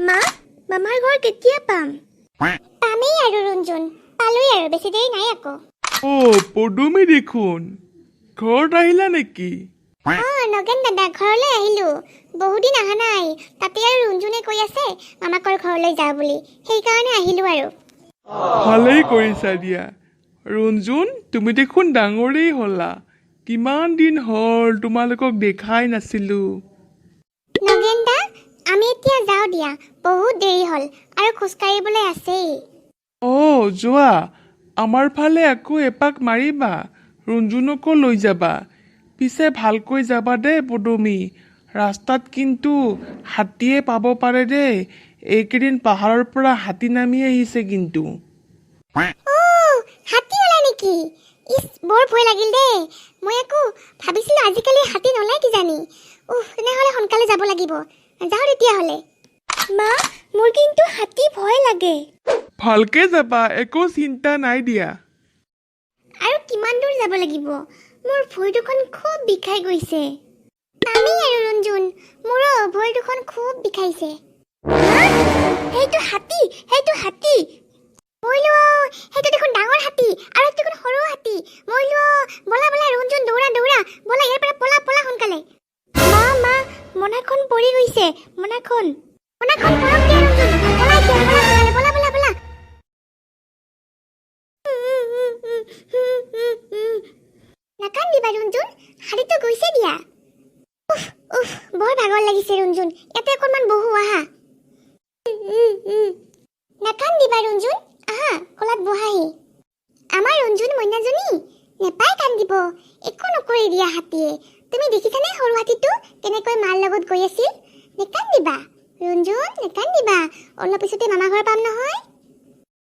মা, মামাৰ ঘৰ কেতিয়া পাম? পামেই আৰু ৰঞ্জন, পালোই আৰু বেছি দেৰি নাই আকৌ। পদুমী দেখোন, ঘৰত আহিলা নেকি? নগেন দাদা, ঘৰলৈ আহিলো। বহুদিন অহা নাই, তাতে আৰু ৰঞ্জনে কৈ আছে মামাকৰ ঘৰলৈ যাওঁ বুলি, সেইকাৰণে আহিলো আৰু। ভালেই কৰিছা দিয়া। ৰঞ্জুন, তুমি দেখোন ডাঙৰেই হ'লা। কিমান দিন হ'ল তোমালোকক দেখাই নাছিলো। নগেন দা, আমি এতিয়া যাওঁ দিয়া, বহুত দেৰি হ'ল আৰু খোজকাঢ়িবলৈ আছেই। যোৱা, আমাৰ ফালে আকৌ এপাক মাৰিবা, ৰঞ্জুনকো লৈ যাবা। পিছে ভালকৈ যাবা দেই পদুমী, ৰাস্তাত কিন্তু হাতীয়ে পাব পাৰে দেই। এইকেইদিন পাহাৰৰ পৰা হাতী নামি আহিছে কিন্তু। হাতী ওলাই নেকি? ইছ, বৰ ভয় লাগিল দেই। মই আকৌ ভাবিছিলো আজিকালি হাতী নলাই কিজানি। তেনেহ'লে সোনকালে যাব লাগিব। যাওঁ তেতিয়াহ'লে। মা, মোৰ কিন্তু হাতী ভয় লাগে। ভালকে যাবা, একো চিন্তা নাই দিয়া। আৰু কিমান দূৰ যাব লাগিব? মোৰ ভৰি দুখন খুব বিষাই গৈছে। পামেই আৰু ৰঞ্জুন, মোৰো ভৰি দুখন খুব বিষাইছে। সেইটো হাতী, সেইটো হাতী। মইলো, সেইটো দেখোন ডাঙৰ হাতী আৰু সেইটো দেখোন সৰু হাতী। মইলো, বলা বলা ৰঞ্জুন, দৌৰা দৌৰা, বলা ইয়াৰ পৰা পলা পলা সোনকালে। মা, মনাখন পৰি গৈছে, মনাখন পৰক দিয়া ৰঞ্জুন, পলা এতিয়া, পলা সোনকালে, বলা বলা বলা। নাকান্দিবা ৰঞ্জুন, হাতীটো গৈছে দিয়া। বৰ ভাগৰ লাগিছে ৰঞ্জুন, ইয়াতে অকণমান বহো আহা। নাকান্দিবা ৰঞ্জুন, আহা কলাত বহাহি। আমাৰ ৰঞ্জুন মইনাজনী নেপাই কান্দিব, একো নকৰি দিয়া হাতীয়ে। তুমি দেখিছানে সৰু হাতীটো কেনেকৈ মাৰ লগত গৈ আছিল? নেকান্দিবা ৰঞ্জুন, নেকান্দিবা, অলপ পিছতে মামা ঘৰ পাম নহয়।